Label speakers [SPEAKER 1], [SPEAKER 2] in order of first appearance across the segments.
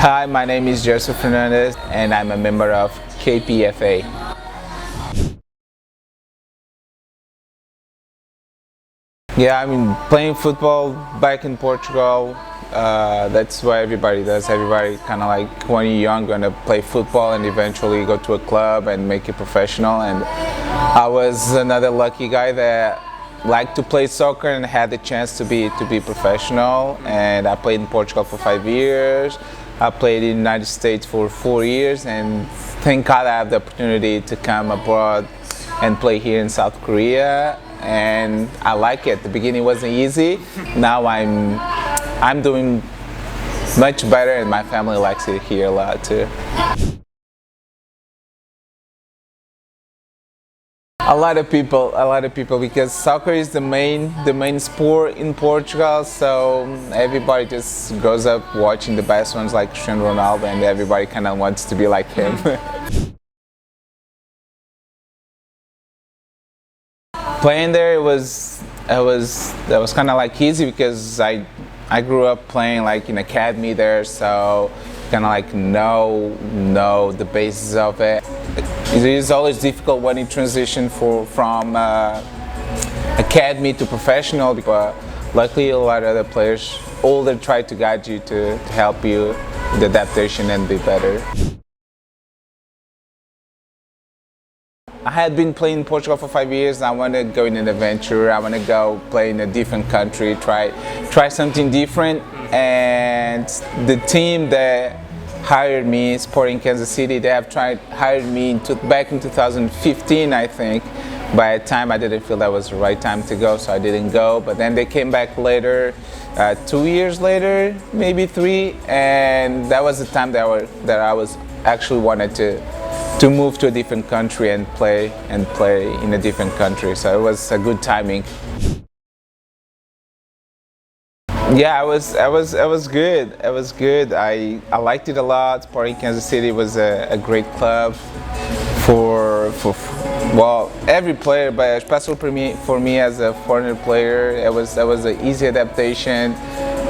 [SPEAKER 1] Hi, my name is Joseph Fernandez and I'm a member of KPFA. Yeah, I mean, playing football back in Portugal, that's what everybody does. Everybody kind of like, when you're young, gonna play football and eventually go to a club and make it professional. And I was another lucky guy that liked to play soccer and had the chance to be professional. And I played in Portugal for 5 years. I played in the United States for 4 years, and thank God I have the opportunity to come abroad and play here in South Korea. And I like it. The beginning wasn't easy. Now I'm doing much better, and my family likes it here a lot too. A lot of people, because soccer is the main sport in Portugal. So everybody just grows up watching the best ones like Cristiano Ronaldo, and everybody kind of wants to be like him. Playing there, it was kind of like easy because I grew up playing like in academy there, so kind of like know the basis of it. It is always difficult when you transition from academy to professional, because luckily a lot of other players older try to guide you to help you the adaptation and be better. I had been playing in Portugal for 5 years. I want to go in an adventure. I want to go play in a different country, try something different. And the team that hired me, Sporting Kansas City, they have hired me back in 2015, I think. By the time I didn't feel that was the right time to go, so I didn't go. But then they came back later, 2 years later, maybe 3, and that was the time that I was actually wanted to move to a different country and play in a different country. So it was a good timing. Yeah, it was good. It was good. I liked it a lot. Sporting Kansas City was a great club for every player, but especially for me as a foreigner player. It was an easy adaptation.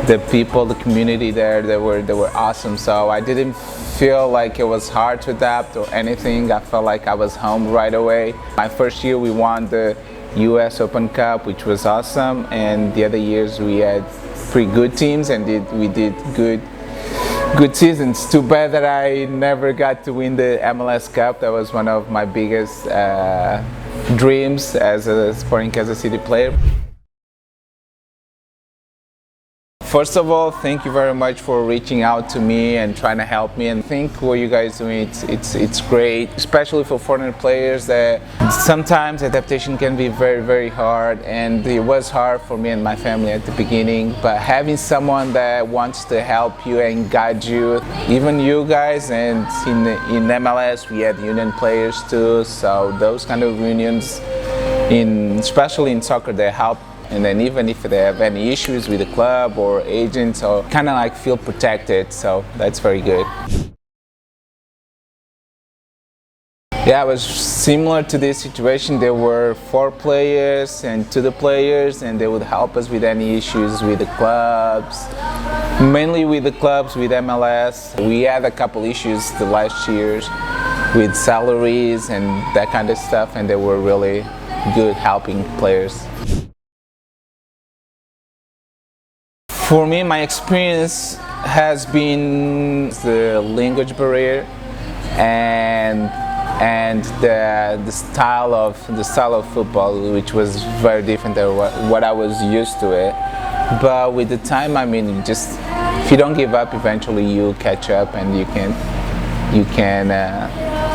[SPEAKER 1] The people, the community there, they were awesome. So I didn't feel like it was hard to adapt or anything. I felt like I was home right away. My first year we won the US Open Cup, which was awesome, and the other years we had pretty good teams and we did good seasons. Too bad that I never got to win the MLS Cup. That was one of my biggest dreams as a Sporting Kansas City player. First of all, thank you very much for reaching out to me and trying to help me. And I think what you guys doing, it's great, especially for foreign players. That sometimes adaptation can be very hard, and it was hard for me and my family at the beginning. But having someone that wants to help you and guide you, even you guys, and in MLS we had union players too. So those kind of unions, especially in soccer, they help. And then even if they have any issues with the club or agents, or kind of like feel protected, so that's very good. Yeah, it was similar to this situation. There were 4 players and 2 players, and they would help us with any issues with the clubs, mainly with the clubs, with MLS. We had a couple issues the last years with salaries and that kind of stuff, and they were really good helping players. For me, my experience has been the language barrier and the style of football, which was very different than what I was used to it. But with the time, I mean, just if you don't give up, eventually you catch up and you can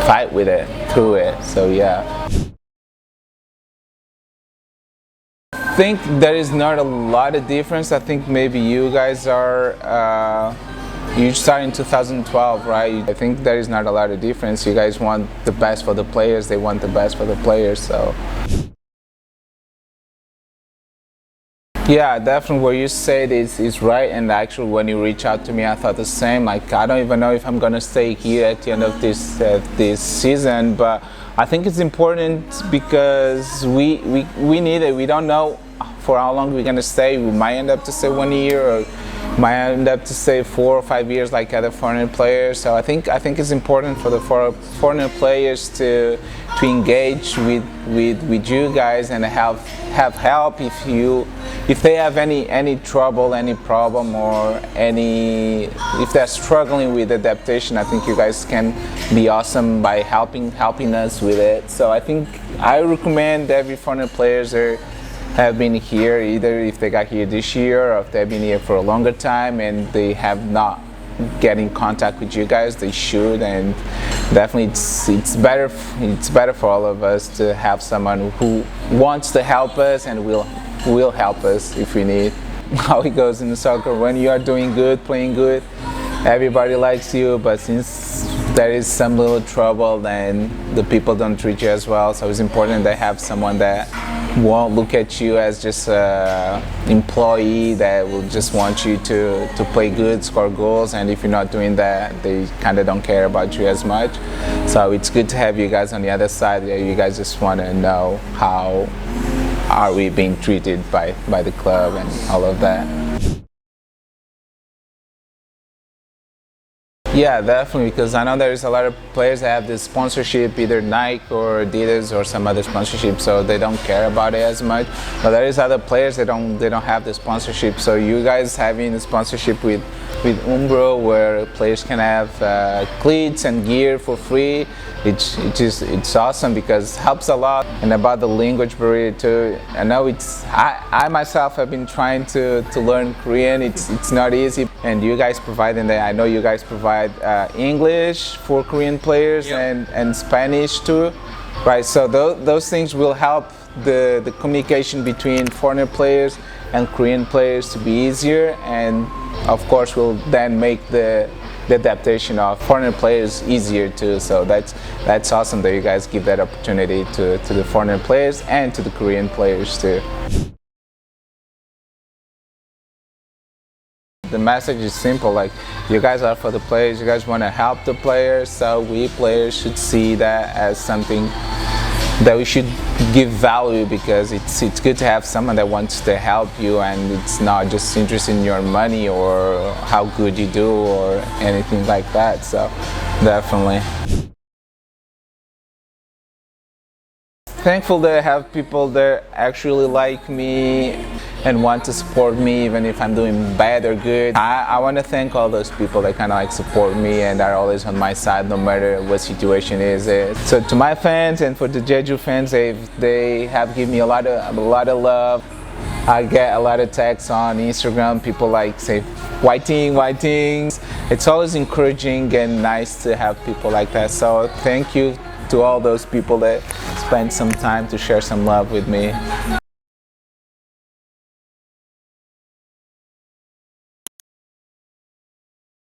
[SPEAKER 1] fight with it, through it. So yeah. I think there is not a lot of difference. I think maybe you guys you started in 2012, right? I think there is not a lot of difference. You guys want the best for the players. They want the best for the players. So yeah, definitely what you said is right. And actually, when you reach out to me, I thought the same. Like, I don't even know if I'm gonna stay here at the end of this season, but I think it's important because we need it. We don't know for how long we're gonna stay. We might end up to stay 1 year, or might end up to stay 4 or 5 years like other foreign players. So I think it's important for the foreign players to engage with you guys and have help if they have any trouble, any problem, or if they're struggling with adaptation. I think you guys can be awesome by helping us with it. So I think I recommend every foreign players have been here, either if they got here this year or if they've been here for a longer time and they have not get in contact with you guys, they should. And definitely it's better for all of us to have someone who wants to help us and will help us if we need. How it goes in the soccer, when you are doing good, playing good, everybody likes you, but since there is some little trouble, then the people don't treat you as well. So it's important to have someone that won't look at you as just an employee that will just want you to play good, score goals, and if you're not doing that, they kind of don't care about you as much. So it's good to have you guys on the other side. You guys just want to know how are we being treated by the club and all of that. Yeah, definitely, because I know there's a lot of players that have this sponsorship, either Nike or Adidas or some other sponsorship, so they don't care about it as much. But there is other players that don't have the sponsorship. So you guys having the sponsorship with Umbro, where players can have cleats and gear for free, it's awesome because it helps a lot. And about the language barrier too, I know I myself have been trying to learn Korean. It's not easy, and you guys provide, and I know you guys provide English for Korean players. Yep. and Spanish too, right? So those things will help the communication between foreign players and Korean players to be easier, and of course will then make the adaptation of foreign players easier too. So that's awesome that you guys give that opportunity to the foreign players and to the Korean players too. The message is simple, like you guys are for the players, you guys want to help the players, so we players should see that as something that we should give value, because it's good to have someone that wants to help you and it's not just interested in your money or how good you do or anything like that. So definitely. Thankful that I have people that actually like me and want to support me even if I'm doing bad or good. I want to thank all those people that kind of like support me and are always on my side no matter what situation is. So to my fans and for the Jeju fans, they have given me a lot of love. I get a lot of texts on Instagram, people like say whiting. It's always encouraging and nice to have people like that. So thank you to all those people that spent some time to share some love with me.